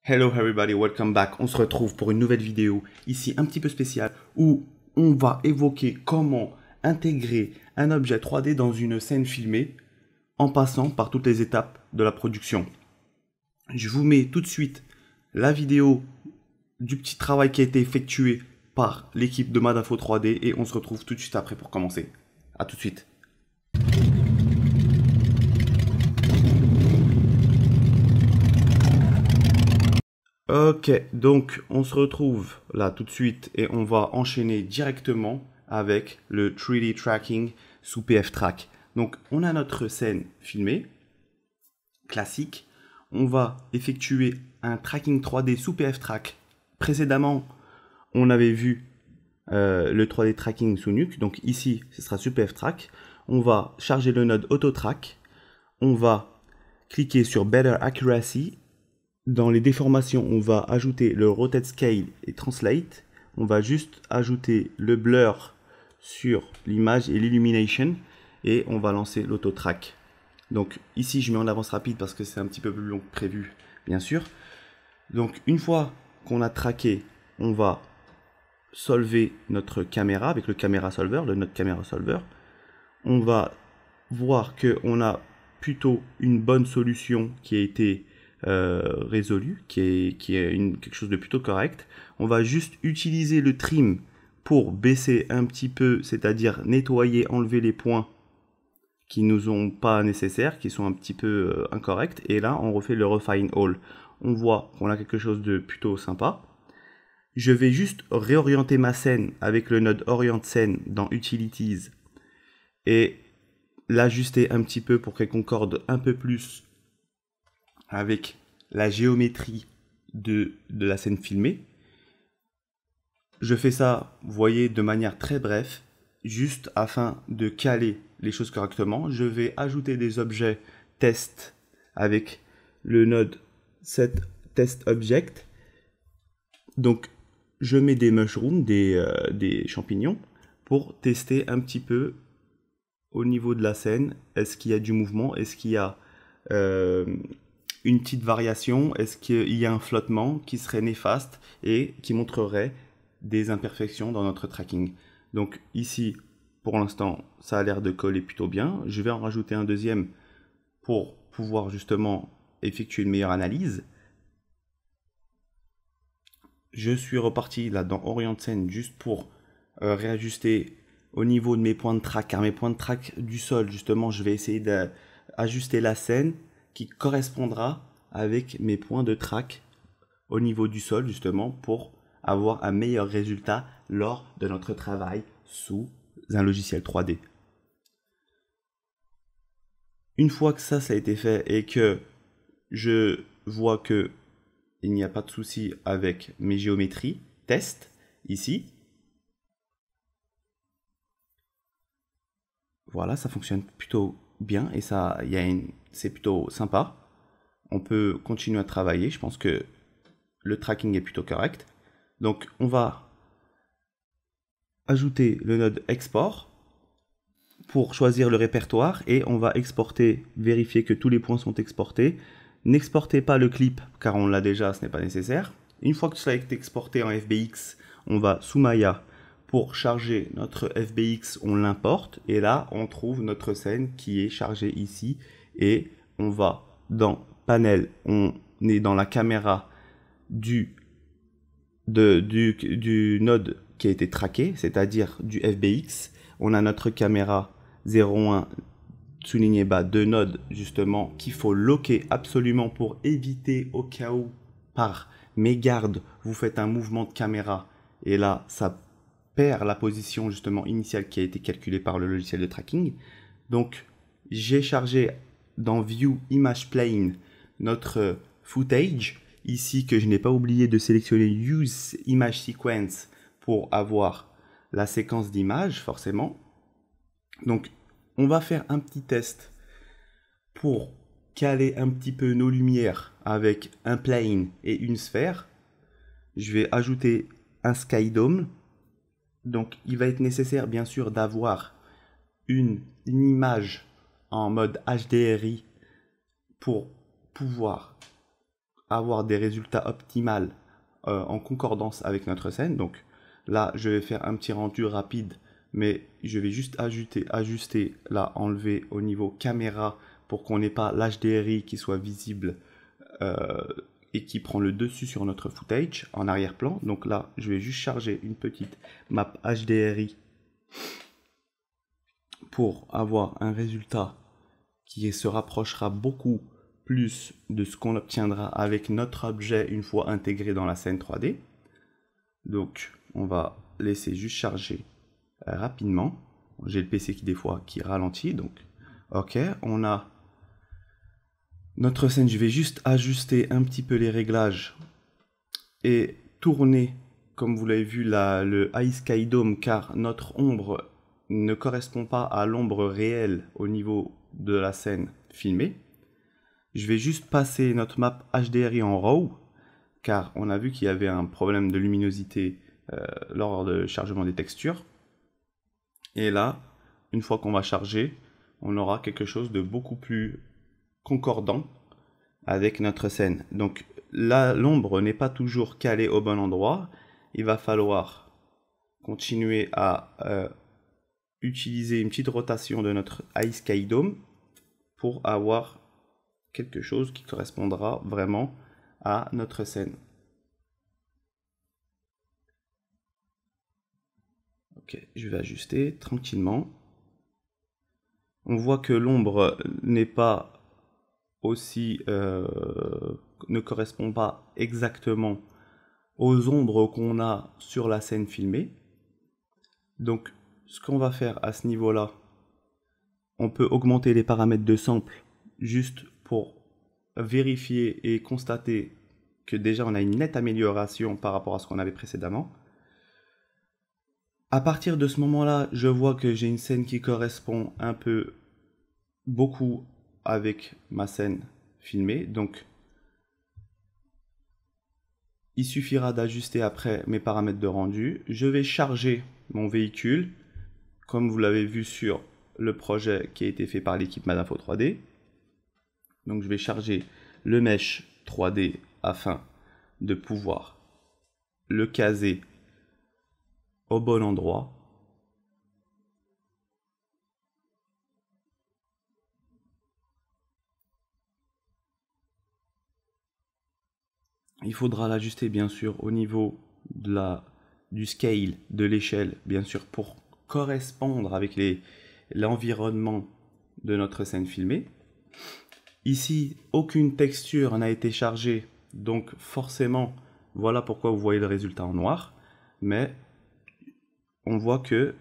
Hello everybody, welcome back. On se retrouve pour une nouvelle vidéo, ici un petit peu spéciale, où on va évoquer comment intégrer un objet 3D dans une scène filmée en passant par toutes les étapes de la production. Je vous mets tout de suite la vidéo du petit travail qui a été effectué par l'équipe de Madinfo 3D et on se retrouve tout de suite après pour commencer. A tout de suite. Ok, donc on se retrouve là tout de suite et on va enchaîner directement avec le 3D tracking sous PFTrack. Donc on a notre scène filmée, classique. On va effectuer un tracking 3D sous PFTrack. Précédemment, on avait vu le 3D tracking sous Nuke. Donc ici, ce sera sous PFTrack. On va charger le node AutoTrack. On va cliquer sur Better Accuracy. Dans les déformations, on va ajouter le Rotate Scale et Translate. On va juste ajouter le blur sur l'image et l'illumination. Et on va lancer l'auto-track. Donc ici, je mets en avance rapide parce que c'est un petit peu plus long que prévu, bien sûr. Donc une fois qu'on a traqué, on va solver notre caméra avec le Camera Solver, le Node Camera Solver. On va voir qu'on a plutôt une bonne solution qui a été résolu, qui est quelque chose de plutôt correct. On va juste utiliser le trim pour baisser un petit peu, c'est-à-dire nettoyer, enlever les points qui nous sont pas nécessaires, qui sont un petit peu incorrects. Et là, on refait le Refine All. On voit qu'on a quelque chose de plutôt sympa. Je vais juste réorienter ma scène avec le node Orient Scène dans Utilities et l'ajuster un petit peu pour qu'elle concorde un peu plus avec la géométrie de la scène filmée. Je fais ça, vous voyez, de manière très brève, juste afin de caler les choses correctement. Je vais ajouter des objets test avec le node setTestObject. Donc, je mets des mushrooms, des champignons, pour tester un petit peu au niveau de la scène. Est-ce qu'il y a du mouvement? Est-ce qu'il y a une petite variation? Est-ce qu'il y a un flottement qui serait néfaste et qui montrerait des imperfections dans notre tracking? Donc ici, pour l'instant, ça a l'air de coller plutôt bien. Je vais en rajouter un deuxième pour pouvoir justement effectuer une meilleure analyse. Je suis reparti là dans Orient Scène juste pour réajuster au niveau de mes points de track, car mes points de track du sol, justement, je vais essayer d'ajuster la scène qui correspondra avec mes points de track au niveau du sol, justement, pour avoir un meilleur résultat lors de notre travail sous un logiciel 3D. Une fois que ça a été fait et que je vois que il n'y a pas de souci avec mes géométries, test, ici. Voilà, ça fonctionne plutôt bien et ça, c'est plutôt sympa. On peut continuer à travailler. Je pense que le tracking est plutôt correct. Donc, on va ajouter le node export pour choisir le répertoire et on va exporter, vérifier que tous les points sont exportés. N'exportez pas le clip car on l'a déjà, ce n'est pas nécessaire. Une fois que cela est exporté en FBX, on va sous Maya. Pour charger notre FBX, on l'importe et là, on trouve notre scène qui est chargée ici et on va dans Panel, on est dans la caméra du node qui a été traqué, c'est-à-dire du FBX. On a notre caméra 01 souligné bas de node justement qu'il faut locker absolument pour éviter au cas où par mégarde vous faites un mouvement de caméra et là ça perd la position justement initiale qui a été calculée par le logiciel de tracking. Donc j'ai chargé dans View Image Plane notre footage ici que je n'ai pas oublié de sélectionner Use Image Sequence pour avoir la séquence d'images forcément. Donc on va faire un petit test pour caler un petit peu nos lumières avec un plane et une sphère. Je vais ajouter un sky dome. Donc il va être nécessaire bien sûr d'avoir une image en mode HDRI pour pouvoir avoir des résultats optimaux en concordance avec notre scène. Donc là, je vais faire un petit rendu rapide, mais je vais juste ajuster, là, enlever au niveau caméra pour qu'on n'ait pas l'HDRI qui soit visible et qui prend le dessus sur notre footage en arrière-plan. Donc là, je vais juste charger une petite map HDRI pour avoir un résultat qui se rapprochera beaucoup plus de ce qu'on obtiendra avec notre objet une fois intégré dans la scène 3D. Donc, on va laisser juste charger rapidement. J'ai le PC qui des fois qui ralentit, donc ok, on a notre scène. Je vais juste ajuster un petit peu les réglages et tourner, comme vous l'avez vu, le High Sky Dome, car notre ombre ne correspond pas à l'ombre réelle au niveau de la scène filmée. Je vais juste passer notre map HDRI en RAW, car on a vu qu'il y avait un problème de luminosité lors du chargement des textures. Et là, une fois qu'on va charger, on aura quelque chose de beaucoup plus concordant avec notre scène. Donc là, l'ombre n'est pas toujours calée au bon endroit. Il va falloir continuer à utiliser une petite rotation de notre High Sky Dome pour avoir quelque chose qui correspondra vraiment à notre scène. Ok, je vais ajuster tranquillement. On voit que l'ombre n'est pas aussi ne correspond pas exactement aux ombres qu'on a sur la scène filmée. Donc ce qu'on va faire à ce niveau-là, on peut augmenter les paramètres de sample juste pour vérifier et constater que déjà on a une nette amélioration par rapport à ce qu'on avait précédemment. À partir de ce moment-là, je vois que j'ai une scène qui correspond un peu beaucoup avec ma scène filmée. Donc il suffira d'ajuster après mes paramètres de rendu. Je vais charger mon véhicule, comme vous l'avez vu sur le projet qui a été fait par l'équipe Madinfo 3D. Donc je vais charger le mesh 3D afin de pouvoir le caser au bon endroit. Il faudra l'ajuster bien sûr au niveau du scale, de l'échelle, bien sûr, pour correspondre avec l'environnement de notre scène filmée. Ici, aucune texture n'a été chargée, donc forcément, voilà pourquoi vous voyez le résultat en noir. Mais on voit que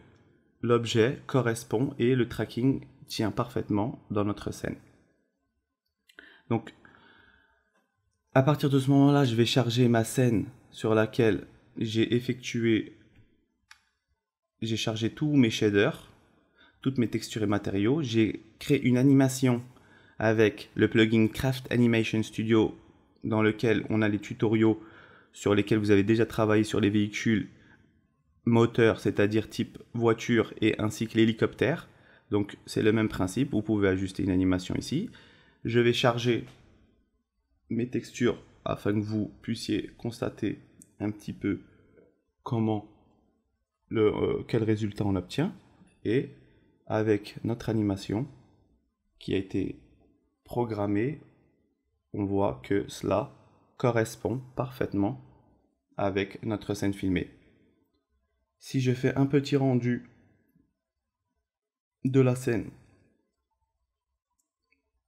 l'objet correspond et le tracking tient parfaitement dans notre scène. Donc, à partir de ce moment-là, je vais charger ma scène sur laquelle j'ai chargé tous mes shaders, toutes mes textures et matériaux. J'ai créé une animation avec le plugin Craft Animation Studio dans lequel on a les tutoriaux sur lesquels vous avez déjà travaillé sur les véhicules moteurs, c'est-à-dire type voiture et ainsi que l'hélicoptère. Donc c'est le même principe, vous pouvez ajuster une animation ici. Je vais charger mes textures afin que vous puissiez constater un petit peu quel résultat on obtient. Et avec notre animation qui a été programmée, on voit que cela correspond parfaitement avec notre scène filmée. Si je fais un petit rendu de la scène,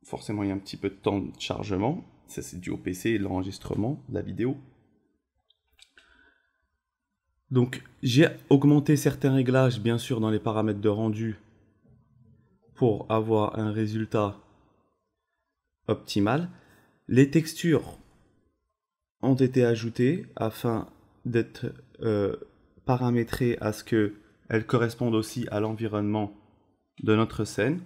forcément il y a un petit peu de temps de chargement, ça c'est dû au PC et l'enregistrement de la vidéo. Donc j'ai augmenté certains réglages bien sûr dans les paramètres de rendu pour avoir un résultat optimal. Les textures ont été ajoutées afin d'être paramétrées à ce qu'elles correspondent aussi à l'environnement de notre scène.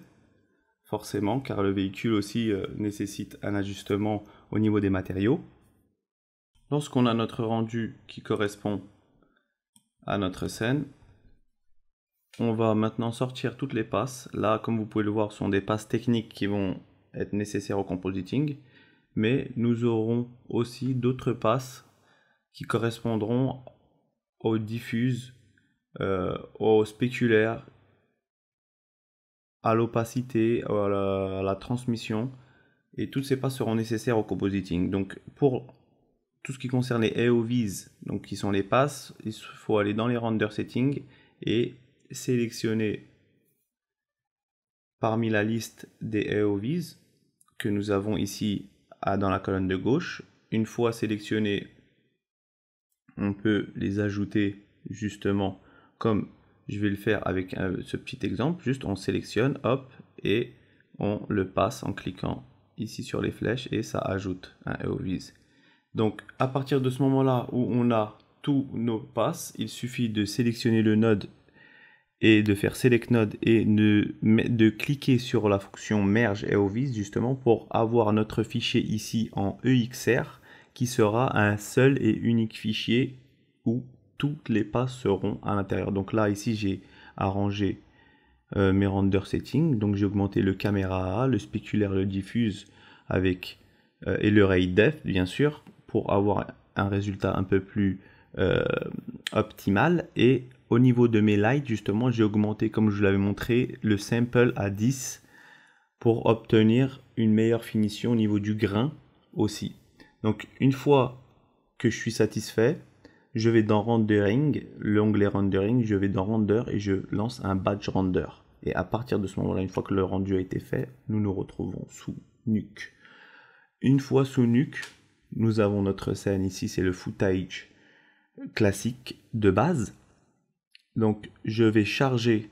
Forcément, car le véhicule aussi nécessite un ajustement au niveau des matériaux. Lorsqu'on a notre rendu qui correspond à notre scène, on va maintenant sortir toutes les passes. Là, comme vous pouvez le voir, ce sont des passes techniques qui vont être nécessaires au compositing. mais nous aurons aussi d'autres passes qui correspondront aux diffuses, aux spéculaires, à l'opacité, à la transmission, et toutes ces passes seront nécessaires au compositing. Donc pour tout ce qui concerne les AOVs, donc qui sont les passes, il faut aller dans les render settings et sélectionner parmi la liste des AOVs que nous avons ici dans la colonne de gauche. Une fois sélectionnés, on peut les ajouter justement comme je vais le faire avec ce petit exemple. Juste on sélectionne, hop, et on le passe en cliquant ici sur les flèches et ça ajoute un AOVs. Donc à partir de ce moment-là où on a tous nos passes, il suffit de sélectionner le node et de faire Select Node et de cliquer sur la fonction Merge AOVs justement pour avoir notre fichier ici en EXR qui sera un seul et unique fichier où toutes les passes seront à l'intérieur. Donc là ici j'ai arrangé mes render settings, donc j'ai augmenté le caméra A, le spéculaire, le diffuse avec et le rate depth bien sûr pour avoir un résultat un peu plus optimal. Et au niveau de mes lights, justement, j'ai augmenté, comme je vous l'avais montré, le sample à 10 pour obtenir une meilleure finition au niveau du grain aussi. Donc, une fois que je suis satisfait, je vais dans Rendering, l'onglet Rendering, je vais dans Render et je lance un Batch Render. Et à partir de ce moment-là, une fois que le rendu a été fait, nous nous retrouvons sous Nuke. Une fois sous Nuke, nous avons notre scène ici, c'est le footage classique de base. Donc je vais charger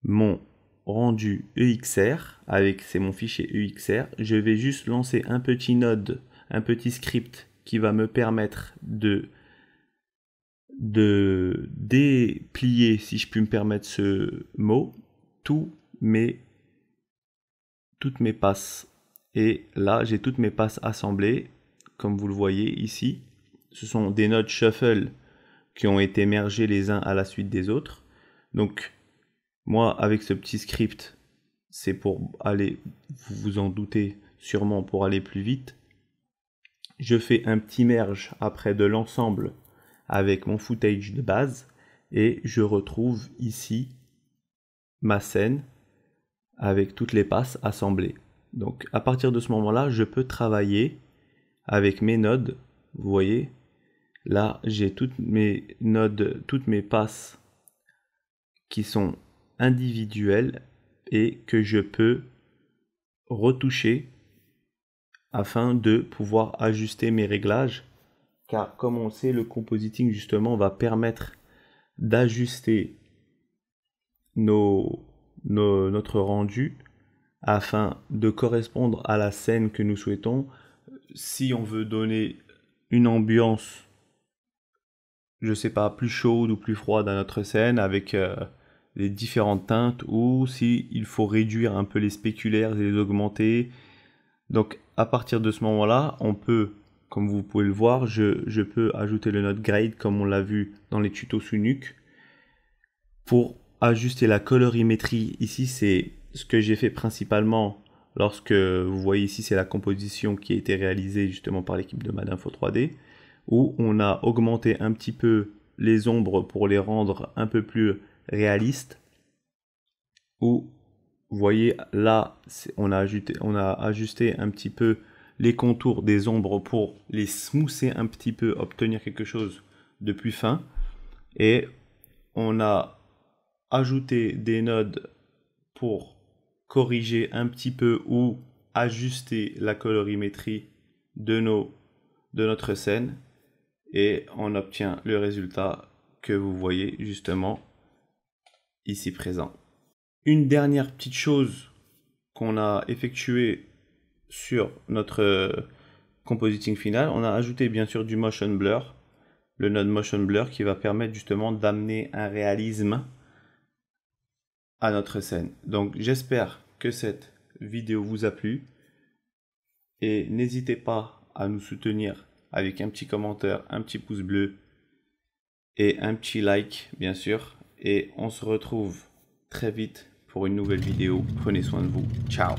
mon rendu EXR avec, c'est mon fichier EXR. Je vais juste lancer un petit node, un petit script qui va me permettre de déplier, si je puis me permettre ce mot, toutes mes passes. Et là, j'ai toutes mes passes assemblées, comme vous le voyez ici. Ce sont des nodes shuffle qui ont été mergés les uns à la suite des autres. Donc, moi, avec ce petit script, c'est pour aller, vous vous en doutez sûrement, pour aller plus vite. Je fais un petit merge après de l'ensemble avec mon footage de base et je retrouve ici ma scène avec toutes les passes assemblées. Donc, à partir de ce moment-là, je peux travailler avec mes nodes. Vous voyez, là, j'ai toutes mes nodes, toutes mes passes qui sont individuelles et que je peux retoucher afin de pouvoir ajuster mes réglages. Car comme on sait, le compositing justement va permettre d'ajuster notre rendu afin de correspondre à la scène que nous souhaitons. Si on veut donner une ambiance, je sais pas, plus chaude ou plus froide à notre scène avec les différentes teintes, ou si il faut réduire un peu les spéculaires et les augmenter. Donc à partir de ce moment-là, on peut, comme vous pouvez le voir, je peux ajouter le node grade comme on l'a vu dans les tutos sous Nuke. Pour ajuster la colorimétrie, ici c'est ce que j'ai fait principalement lorsque vous voyez ici, c'est la composition qui a été réalisée justement par l'équipe de Madinfo 3D, où on a augmenté un petit peu les ombres pour les rendre un peu plus réalistes. Où vous voyez là, on a ajusté un petit peu les contours des ombres pour les smoother un petit peu, obtenir quelque chose de plus fin. Et on a ajouté des nodes pour corriger un petit peu ou ajuster la colorimétrie de notre scène. Et on obtient le résultat que vous voyez justement ici présent. Une dernière petite chose qu'on a effectuée sur notre compositing final, on a ajouté bien sûr du motion blur, le node motion blur qui va permettre justement d'amener un réalisme à notre scène. Donc j'espère que cette vidéo vous a plu et n'hésitez pas à nous soutenir avec un petit commentaire, un petit pouce bleu et un petit like bien sûr, et on se retrouve très vite pour une nouvelle vidéo. Prenez soin de vous. Ciao.